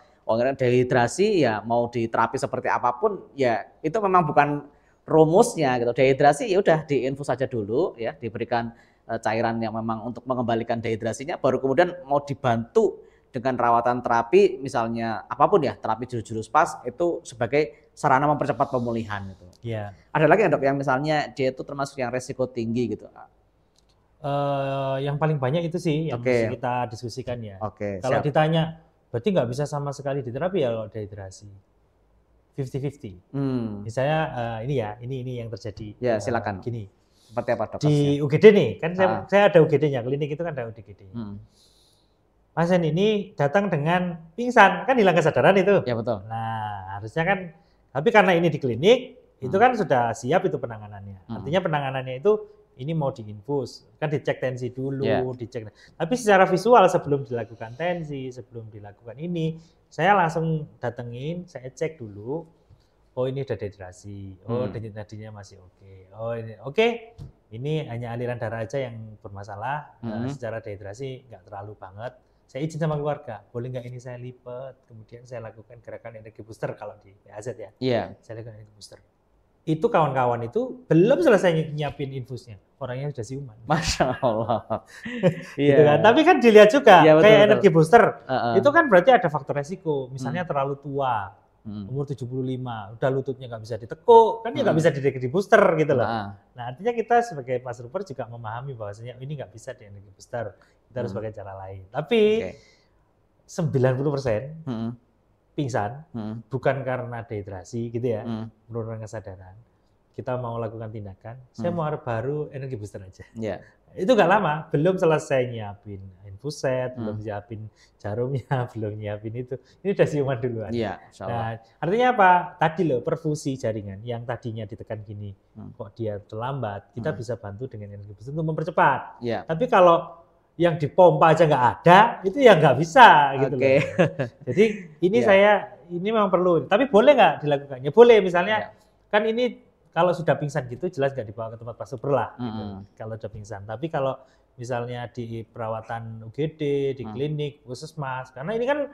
dehidrasi ya mau diterapi seperti apapun ya itu memang bukan rumusnya gitu. Dehidrasi ya udah diinfus saja dulu ya, diberikan cairan yang memang untuk mengembalikan dehidrasinya, baru kemudian mau dibantu dengan rawatan terapi misalnya apapun ya, terapi jurus-jurus pas itu sebagai sarana mempercepat pemulihan gitu. Iya. Ada lagi Dok yang misalnya dia itu termasuk yang resiko tinggi gitu. Yang paling banyak itu sih yang mesti kita diskusikan ya. Kalau siap. ditanya berarti nggak bisa sama sekali diterapi ya kalau dehidrasi. 50-50. Misalnya ini yang terjadi. Ya, silakan. Gini. Seperti apa Dok? Di UGD nih, kan saya ada UGD-nya, klinik itu kan ada UGD. Pasien ini datang dengan pingsan, kan hilang kesadaran itu. Ya betul. Nah, harusnya kan, tapi karena ini di klinik, itu kan sudah siap itu penanganannya. Artinya penanganannya itu ini mau diinfus, kan dicek tensi dulu, dicek. Tapi secara visual sebelum dilakukan tensi, sebelum dilakukan ini, saya langsung datengin, saya cek dulu. Oh ini udah dehidrasi, oh denyut nadinya masih oke. Oh ini oke. Ini hanya aliran darah aja yang bermasalah, secara dehidrasi nggak terlalu banget. Saya izin sama keluarga, boleh nggak ini saya lipat, kemudian saya lakukan gerakan energi booster kalau di PAZ ya. Saya lakukan energi booster. Itu kawan-kawan itu belum selesai nyiapin infusnya, orangnya sudah siuman. Masya Allah. Gitu kan? Tapi kan dilihat juga, kayak energi booster, itu kan berarti ada faktor resiko. Misalnya terlalu tua, umur 75, udah lututnya nggak bisa ditekuk, kan ya nggak bisa di booster gitu loh. Nah artinya kita sebagai Pastroper juga memahami bahwasanya ini nggak bisa di energi booster, kita harus pakai cara lain. Tapi 90% pingsan, bukan karena dehidrasi gitu ya, penurunan kesadaran. Kita mau lakukan tindakan, saya mau baru energi booster aja. Itu nggak lama, belum selesai nyiapin infuset, belum nyiapin jarumnya, belum nyiapin itu. Ini udah siuman duluan. Nah, artinya apa? Tadi loh, perfusi jaringan yang tadinya ditekan gini, kok dia terlambat, kita bisa bantu dengan energi booster untuk mempercepat. Tapi kalau yang dipompa aja nggak ada, itu ya nggak bisa gitu loh. Jadi ini ini memang perlu. Tapi boleh nggak dilakukannya? Boleh, misalnya kan ini kalau sudah pingsan gitu jelas nggak dibawa ke tempat Pastroper lah. Gitu. Kalau sudah pingsan. Tapi kalau misalnya di perawatan UGD, di klinik, puskesmas, karena ini kan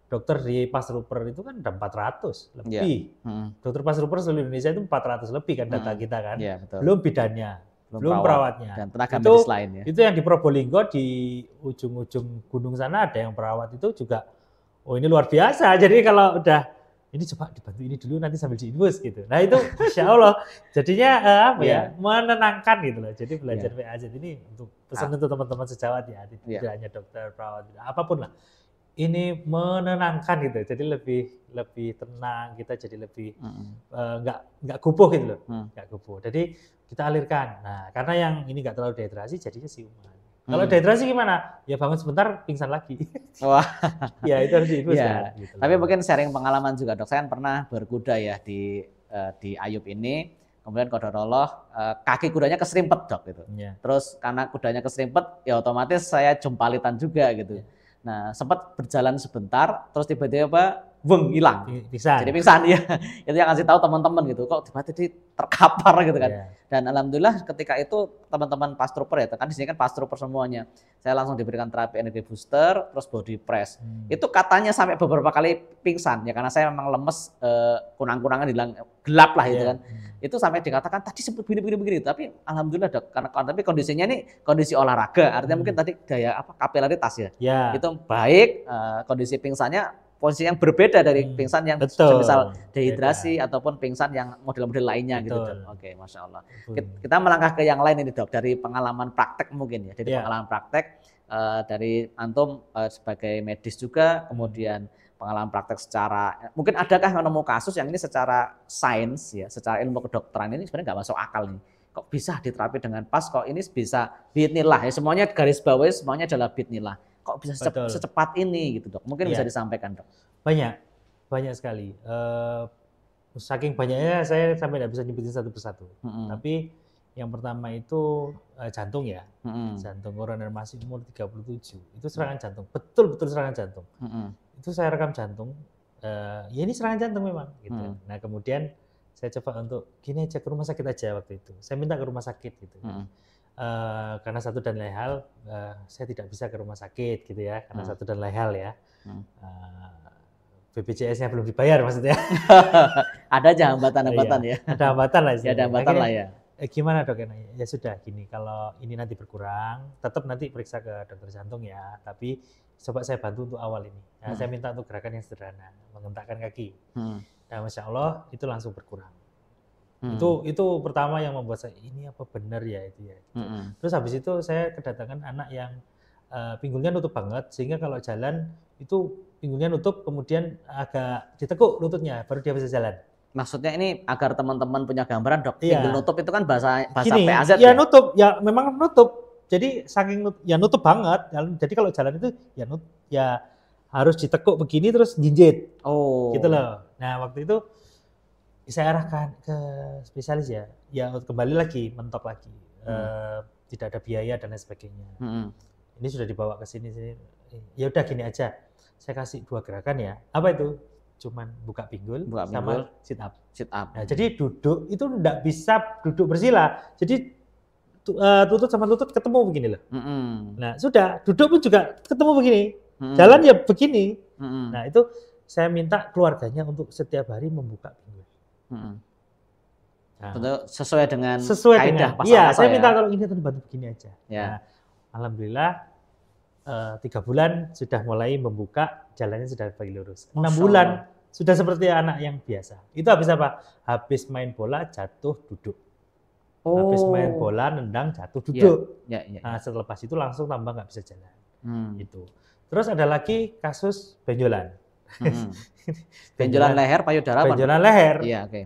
dokter di Pastroper itu kan ada 400 lebih. Dokter Pastroper seluruh Indonesia itu 400 lebih kan data kita kan. Belum bidannya. Belum perawatnya. Dan tenaga medis lain ya. Itu yang di Probolinggo di ujung-ujung gunung sana ada yang perawat itu juga, oh ini luar biasa. Jadi kalau udah ini coba dibantu ini dulu nanti sambil diinfus gitu. Nah itu Insya Allah jadinya menenangkan gitu loh. Jadi belajar PAZ ini untuk pesan untuk teman-teman sejawat ya, tidak hanya dokter, perawat, apapun lah. Ini menenangkan gitu, jadi lebih tenang, kita jadi lebih nggak gupuh gitu loh, nggak gupuh. Jadi kita alirkan. Nah, karena yang ini nggak terlalu dehidrasi, jadinya siuman. Kalau dehidrasi gimana? Ya bangun sebentar, pingsan lagi. Wah, ya itu harus diinfus kan. Gitu. Tapi mungkin sharing pengalaman juga dok. Saya kan pernah berkuda ya di Ayub ini. Kemudian qadarullah kaki kudanya keserimpet dok gitu. Terus karena kudanya keserimpet, ya otomatis saya jempalitan juga gitu. Nah, sempat berjalan sebentar, terus tiba-tiba hilang. Jadi pingsan ya. Itu yang kasih tahu teman-teman gitu. Kok tiba-tiba terkapar gitu kan. Dan alhamdulillah ketika itu teman-teman Pastroper ya, kan di sini kan Pastroper semuanya. Saya langsung diberikan terapi energi booster, terus body press. Itu katanya sampai beberapa kali pingsan ya karena saya memang lemes, kunang-kunangan hilang, gelap lah gitu kan. Itu sampai dikatakan tadi sempat begini. Tapi alhamdulillah dok, tapi kondisinya ini kondisi olahraga, artinya mungkin tadi daya kapilaritas ya. Itu baik, kondisi pingsannya posisi yang berbeda dari pingsan yang misal dehidrasi ataupun pingsan yang model-model lainnya gitu Dok. Oke, Masya Allah. Kita melangkah ke yang lain ini Dok, dari pengalaman praktek mungkin ya, dari pengalaman praktek dari antum sebagai medis juga, kemudian pengalaman praktek secara, mungkin adakah menemu kasus yang ini secara sains ya, secara ilmu kedokteran ini sebenarnya nggak masuk akal nih. Kok bisa diterapi dengan pas, kok ini bisa biidznillah ya, semuanya garis bawahi semuanya adalah biidznillah. Kok bisa secepat ini gitu Dok? Mungkin bisa disampaikan Dok. Banyak sekali. Saking banyaknya saya sampai tidak bisa nyebutin satu persatu. Tapi yang pertama itu jantung ya. Jantung koroner masih umur 37. Itu serangan jantung. Betul-betul serangan jantung. Itu saya rekam jantung. Ya ini serangan jantung memang gitu. Nah, kemudian saya coba untuk gini aja ke rumah sakit aja waktu itu. Saya minta ke rumah sakit gitu. Karena satu dan lain hal saya tidak bisa ke rumah sakit gitu ya. Karena satu dan lain hal ya. BPJS-nya belum dibayar maksudnya. Ada aja hambatan-hambatan ya. Ada hambatan lah. Ya, ada hambatan lah ya. Gimana Dok? Ya sudah gini, kalau ini nanti berkurang, tetap nanti periksa ke dokter jantung ya. Tapi coba saya bantu untuk awal ini. Nah, saya minta untuk gerakan yang sederhana, mengentakkan kaki. Nah, Masya Allah itu langsung berkurang. Itu pertama yang membuat saya ini apa benar ya itu ya. Terus habis itu saya kedatangan anak yang pinggulnya nutup banget, sehingga kalau jalan itu pinggulnya nutup, kemudian agak ditekuk lututnya, baru dia bisa jalan. Maksudnya ini agar teman-teman punya gambaran Dok, pinggul nutup itu kan bahasa Gini, PAZ ya nutup, ya memang nutup. Jadi saking ya nutup banget. Jadi kalau jalan itu ya harus ditekuk begini terus jinjit. Gitu loh. Nah, waktu itu saya arahkan ke spesialis ya. Ya kembali lagi, mentok lagi. Tidak ada biaya dan lain sebagainya. Ini sudah dibawa ke sini. Ya udah gini aja. Saya kasih 2 gerakan ya. Apa itu? Cuman buka pinggul sama sit up. Nah, jadi duduk itu enggak bisa duduk bersila. Jadi lutut sama lutut ketemu begini loh. Nah, sudah duduk pun juga ketemu begini. Jalan ya begini. Nah, itu saya minta keluarganya untuk setiap hari membuka pinggul. Nah, sesuai dengan kaidah pasal. Iya, saya minta kalau ini bantu begini aja. Nah, alhamdulillah 3 bulan sudah mulai membuka, jalannya sudah balik lurus. 6 bulan sudah seperti anak yang biasa. Itu habis apa? Habis main bola jatuh duduk. Habis main bola nendang jatuh duduk. Nah, setelah pas itu langsung tambah nggak bisa jalan. Itu. Terus ada lagi kasus benjolan. Benjolan leher, payudara. Benjolan leher. Iya, oke.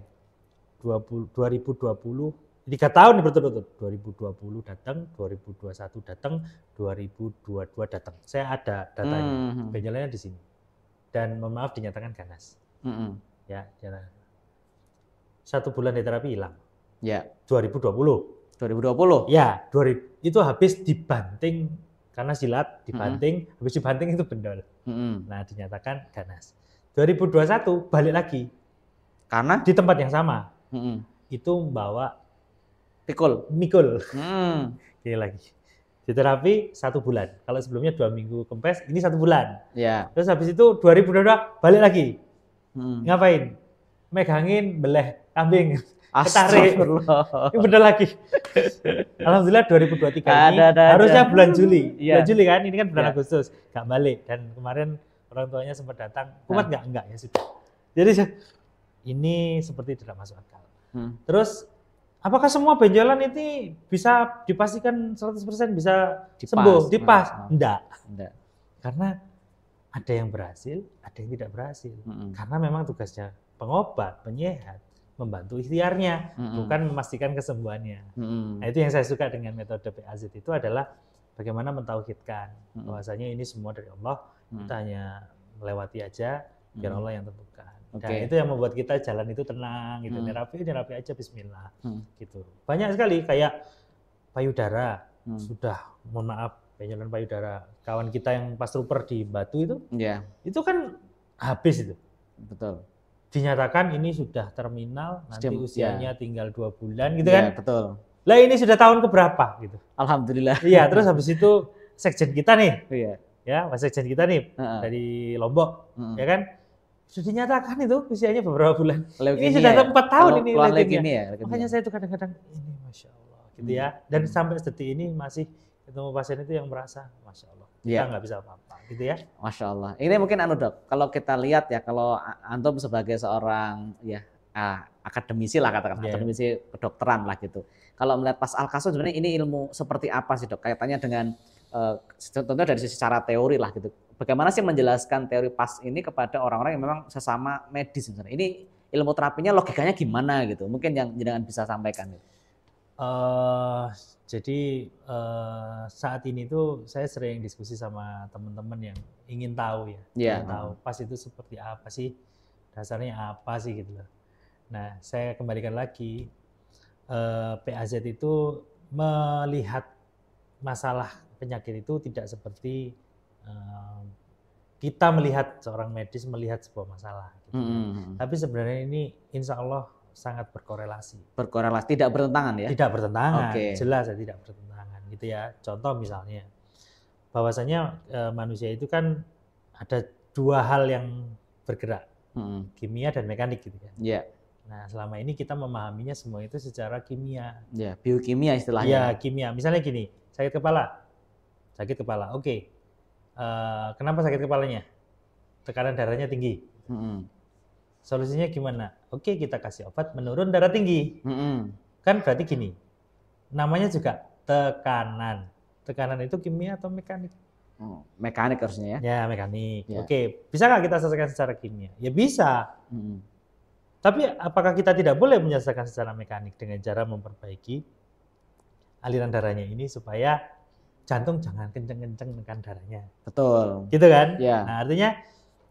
2020 3 tahun berturut-turut, 2020 datang, 2021 datang, 2022 datang. Saya ada datanya, benjolannya di sini. Dan mohon maaf dinyatakan ganas. Ya, 1 bulan di terapi hilang. Ya. 2020. Ya, itu habis dibanting karena silat, dibanting, habis dibanting itu bendol. Nah, dinyatakan ganas. 2021 balik lagi. Karena di tempat yang sama. Itu membawa mikul. Ini lagi. Di terapi 1 bulan. Kalau sebelumnya 2 minggu kempes, ini 1 bulan. Ya. Terus habis itu 2022 balik lagi. Ngapain? Megangin beleh kambing. Ketarik. Ini bener lagi. Alhamdulillah 2023 ini harusnya bulan Juli. Bulan Juli kan, ini kan bulan Agustus. Gak balik. Dan kemarin orang tuanya sempat datang. Kumat enggak ya sudah. Jadi ini seperti tidak masuk akal. Terus apakah semua benjolan ini bisa dipastikan 100% bisa sembuh, dipas? Enggak. Karena ada yang berhasil, ada yang tidak berhasil. Karena memang tugasnya pengobat, penyehat, membantu ikhtiarnya, bukan memastikan kesembuhannya. Nah, itu yang saya suka dengan metode PAZ itu adalah bagaimana mentauhidkan bahwasanya ini semua dari Allah, kita hanya melewati aja, biar Allah yang tentukan. Nah, itu yang membuat kita jalan itu tenang gitu. Nerapi aja bismillah. Gitu. Banyak sekali kayak payudara. Sudah mohon maaf, benjolan payudara. Kawan kita yang pas trooper di Batu itu. Itu kan habis itu. Betul. Dinyatakan ini sudah terminal, nanti usianya tinggal 2 bulan gitu kan. Betul. Lah ini sudah tahun keberapa gitu. Alhamdulillah. Iya, terus habis itu sekjen kita nih. Ya, sekjen kita nih dari Lombok, ya kan? Sudah dinyatakan itu usianya beberapa bulan. Ini sudah 4 tahun ini leukemia. Makanya saya itu kadang-kadang ini Masya Allah gitu ya. Dan sampai detik ini masih ketemu pasien itu yang merasa Masya Allah. kita nggak bisa apa-apa, gitu ya. Masya Allah. Ini mungkin Dok, kalau kita lihat ya, kalau Antum sebagai seorang ya akademisi lah katakan, akademisi kedokteran lah gitu. Kalau melihat pas Al-Kasum sebenarnya ini ilmu seperti apa sih Dok? Kaitannya dengan tentunya dari sisi secara teori lah gitu. Bagaimana sih menjelaskan teori pas ini kepada orang-orang yang memang sesama medis misalnya? Ini ilmu terapinya logikanya gimana gitu? Mungkin yang jangan bisa sampaikan. Jadi saat ini tuh saya sering diskusi sama teman-teman yang ingin tahu ya, ingin tahu pas itu seperti apa sih, dasarnya apa sih gitu loh. Nah, saya kembalikan lagi, PAZ itu melihat masalah penyakit itu tidak seperti kita melihat seorang medis melihat sebuah masalah. Gitu. Tapi sebenarnya ini insya Allah sangat berkorelasi. Berkorelasi, tidak bertentangan ya? Tidak bertentangan, jelas ya tidak bertentangan gitu ya. Contoh misalnya, bahwasanya manusia itu kan ada dua hal yang bergerak, kimia dan mekanik gitu kan. Nah selama ini kita memahaminya semua itu secara kimia. Biokimia istilahnya. Iya kimia, misalnya gini, sakit kepala, oke. Kenapa sakit kepalanya? Tekanan darahnya tinggi. Solusinya gimana? Oke, kita kasih obat menurun darah tinggi. Kan berarti gini, namanya juga tekanan. Tekanan itu kimia atau mekanik? Mekanik harusnya ya? Ya, mekanik. Oke, bisa nggak kita selesaikan secara kimia? Ya bisa. Tapi apakah kita tidak boleh menyelesaikan secara mekanik dengan cara memperbaiki aliran darahnya ini supaya jantung jangan kenceng-kenceng menekan darahnya. Betul. Gitu kan? Nah, artinya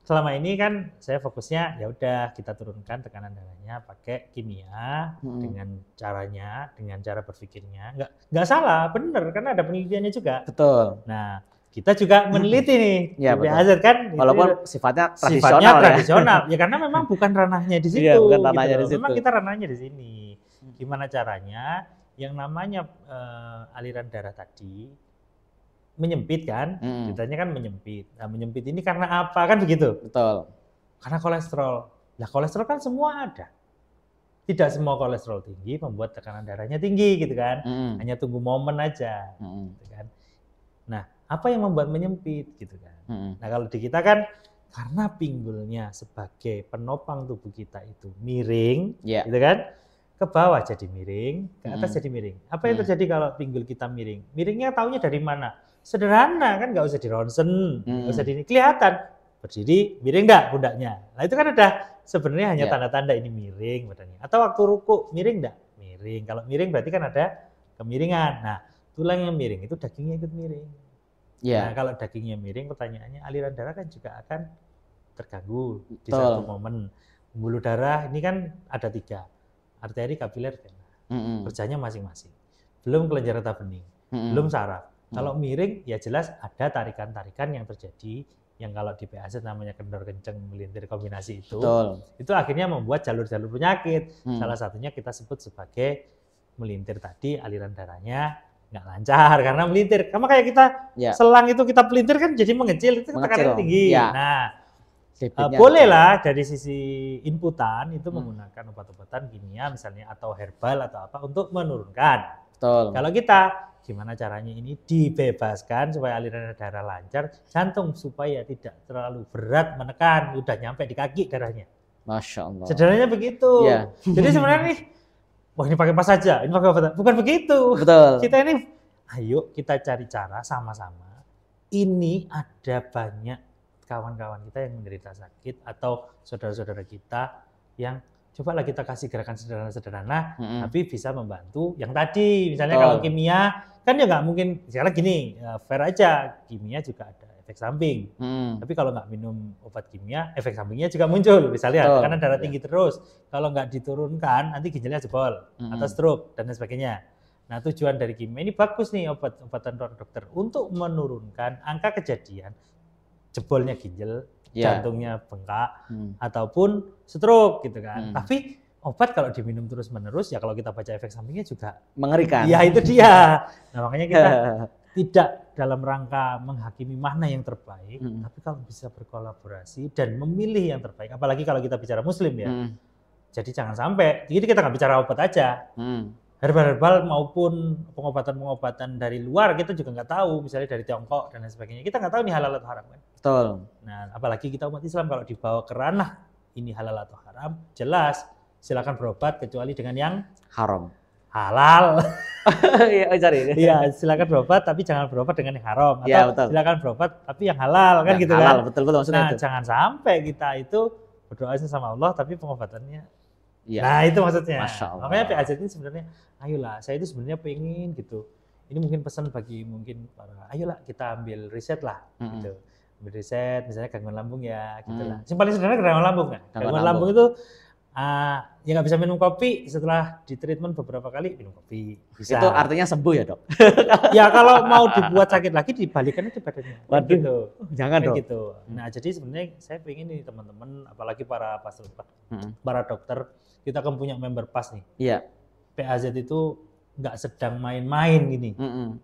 selama ini kan saya fokusnya ya udah kita turunkan tekanan darahnya pakai kimia dengan caranya, dengan cara berpikirnya. Nggak salah, bener karena ada penelitiannya juga. Betul. Nah, kita juga meneliti nih PAZ kan. Walaupun sifatnya tradisional. Ya karena memang bukan ranahnya di situ. Bukan ranahnya di situ. Memang kita ranahnya di sini. Gimana caranya yang namanya aliran darah tadi menyempit kan, ceritanya kan menyempit. Nah menyempit ini karena apa kan begitu? Betul. Karena kolesterol. Nah kolesterol kan semua ada. Tidak semua kolesterol tinggi membuat tekanan darahnya tinggi gitu kan. Hanya tunggu momen aja. Gitu kan. Nah apa yang membuat menyempit gitu kan? Nah kalau di kita kan karena pinggulnya sebagai penopang tubuh kita itu miring, gitu kan? Ke bawah jadi miring, ke atas jadi miring. Apa yang terjadi kalau pinggul kita miring? Miringnya taunya dari mana? Sederhana kan, nggak usah di ronsen, nggak usah di kelihatan berdiri miring nggak pundaknya. Nah itu kan udah sebenarnya hanya tanda-tanda ini miring badannya. Atau waktu ruku miring nggak? Miring. Kalau miring berarti kan ada kemiringan. Nah tulang yang miring itu dagingnya ikut miring. Nah kalau dagingnya miring, pertanyaannya aliran darah kan juga akan terganggu di satu momen. Pembuluh darah ini kan ada 3, arteri, kapiler, vena. Kerjanya masing-masing. Belum kelenjar getah bening, belum saraf. Kalau miring ya jelas ada tarikan-tarikan yang terjadi yang kalau di PAZ namanya kendor kenceng melintir kombinasi itu. Itu akhirnya membuat jalur-jalur penyakit. Salah satunya kita sebut sebagai melintir tadi aliran darahnya nggak lancar karena melintir. Sama kayak kita selang itu kita pelintir kan jadi mengecil itu tekanan tinggi. Nah, bolehlah dari sisi inputan itu menggunakan obat-obatan kimia misalnya atau herbal atau apa untuk menurunkan. Kalau kita gimana caranya ini dibebaskan supaya aliran darah lancar, jantung supaya tidak terlalu berat menekan, udah nyampe di kaki darahnya. Masya Allah. Sederhananya begitu. Jadi sebenarnya nih, wah ini pakai pas saja, ini pakai obat. Bukan begitu. Betul. Kita ini, ayo kita cari cara sama-sama. Ini ada banyak kawan-kawan kita yang menderita sakit atau saudara-saudara kita yang cobalah kita kasih gerakan sederhana-sederhana, tapi bisa membantu yang tadi. Misalnya kalau kimia, kan ya nggak mungkin, sekarang gini, fair aja, kimia juga ada efek samping. Tapi kalau nggak minum obat kimia, efek sampingnya juga muncul. Misalnya, karena darah tinggi terus, kalau nggak diturunkan, nanti ginjalnya jebol, atau stroke, dan lain sebagainya. Nah tujuan dari kimia ini bagus nih, obat-obatan dokter, untuk menurunkan angka kejadian jebolnya ginjal, jantungnya bengkak, ataupun stroke gitu kan. Tapi obat kalau diminum terus-menerus ya kalau kita baca efek sampingnya juga mengerikan. Ya itu dia. Nah makanya kita tidak dalam rangka menghakimi mana yang terbaik, tapi kalau bisa berkolaborasi dan memilih yang terbaik. Apalagi kalau kita bicara muslim ya. Jadi jangan sampai, jadi kita nggak bicara obat aja. herbal maupun pengobatan-pengobatan dari luar kita juga nggak tahu, misalnya dari Tiongkok dan lain sebagainya. Kita nggak tahu ini halal atau haram kan. Betul. Nah, apalagi kita umat Islam kalau dibawa ke ranah ini halal atau haram, jelas silakan berobat kecuali dengan yang Haram. halal. Iya, cari. Iya, silakan berobat tapi jangan berobat dengan yang haram. Atau Iya, betul. silakan berobat tapi yang halal kan Yang gitu halal, kan. betul maksudnya Nah, itu. jangan sampai kita itu berdoa sama Allah tapi pengobatannya. Iya. Nah, itu maksudnya. Masya Allah. Makanya PAZ ini sebenarnya, ayolah, saya itu sebenarnya pengen gitu. Ini mungkin pesan bagi mungkin para, ayolah kita ambil riset lah gitu. Ambil riset, misalnya gangguan lambung ya gitu lah. Yang paling sederhana gangguan lambung kan. Gangguan lambung itu ya nggak bisa minum kopi, setelah di treatment beberapa kali minum kopi. Bisa. Itu artinya sembuh ya, Dok? Ya kalau mau dibuat sakit lagi dibalikan aja badannya. Waduh, gitu. Jangan dong. Gitu. Nah, jadi sebenarnya saya pengen nih teman-teman, apalagi para pastor, para dokter, kita kan punya member pas nih. Iya. PAZ itu nggak sedang main-main gini.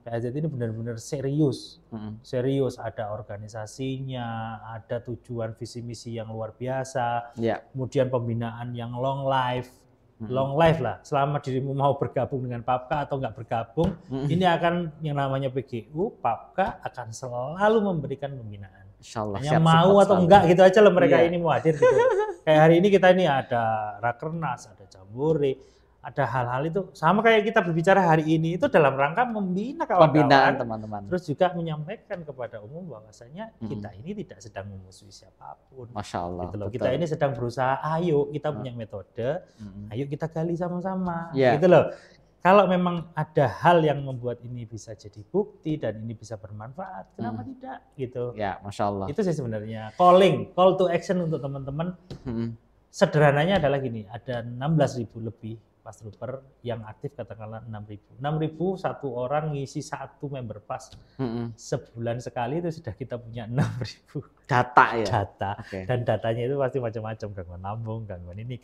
PAZ ini benar-benar serius. Serius, ada organisasinya, ada tujuan visi misi yang luar biasa. Kemudian pembinaan yang long life. Long life lah. Selama dirimu mau bergabung dengan PAPKA atau nggak bergabung, ini akan yang namanya PGU, PAPKA akan selalu memberikan pembinaan. Insyaallah, hanya mau atau selalu. enggak gitu aja loh mereka ini mau hadir gitu. Kayak hari ini kita ini ada Rakernas, ada Jambore, ada hal-hal itu sama kayak kita berbicara hari ini itu dalam rangka membina kawan-kawan, teman-teman. Terus juga menyampaikan kepada umum bahwasanya kita ini tidak sedang memusuhi siapapun. Masya Allah. Gitu loh. Kita ini sedang berusaha, ayo kita punya metode, ayo kita gali sama-sama. Gitu loh. Kalau memang ada hal yang membuat ini bisa jadi bukti dan ini bisa bermanfaat, kenapa tidak? Gitu. Ya, Masya Allah. Itu sih sebenarnya call to action untuk teman-teman. Sederhananya adalah gini, ada 16.000 lebih pas trooper yang aktif katakanlah 6.000. 6.000 satu orang ngisi satu member pas. Sebulan sekali itu sudah kita punya 6.000 data ya. Data. Dan datanya itu pasti macam-macam, gangguan lambung, gangguan ini,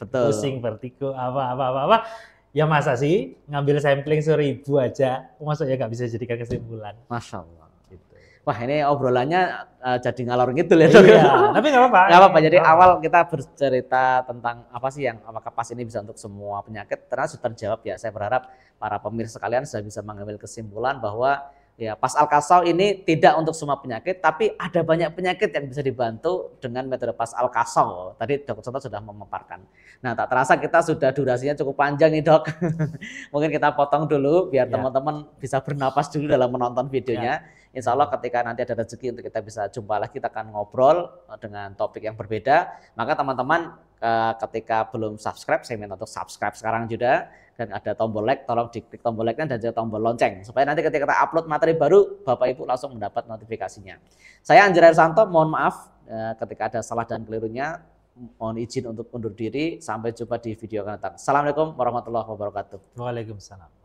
pusing, vertigo, apa. Ya masa sih ngambil sampling 1.000 aja, masa ya nggak bisa jadikan kesimpulan. Masya Allah. Gitu. Wah ini obrolannya jadi ngalor ngidul ya Dok. Iya, tapi nggak apa-apa. Nggak apa-apa. Jadi awal kita bercerita tentang apa sih yang apakah pas ini bisa untuk semua penyakit, ternyata sudah terjawab ya. Saya berharap para pemirsa sekalian sudah bisa mengambil kesimpulan bahwa ya pas Al-Kasau ini tidak untuk semua penyakit, tapi ada banyak penyakit yang bisa dibantu dengan metode pas Al-Kasau. Tadi Dr. Sonto sudah memaparkan. Nah tak terasa kita sudah durasinya cukup panjang nih Dok. Mungkin kita potong dulu biar teman-teman bisa bernapas dulu dalam menonton videonya. Insya Allah ketika nanti ada rezeki untuk kita bisa jumpa lagi, kita akan ngobrol dengan topik yang berbeda. Maka teman-teman ketika belum subscribe, saya minta untuk subscribe sekarang juga. Dan ada tombol like, tolong diklik tombol like-nya dan juga tombol lonceng. Supaya nanti ketika kita upload materi baru, Bapak Ibu langsung mendapat notifikasinya. Saya Anjar Santo, mohon maaf ketika ada salah dan kelirunya. Mohon izin untuk undur diri. Sampai jumpa di video akan datang. Assalamualaikum warahmatullahi wabarakatuh. Waalaikumsalam.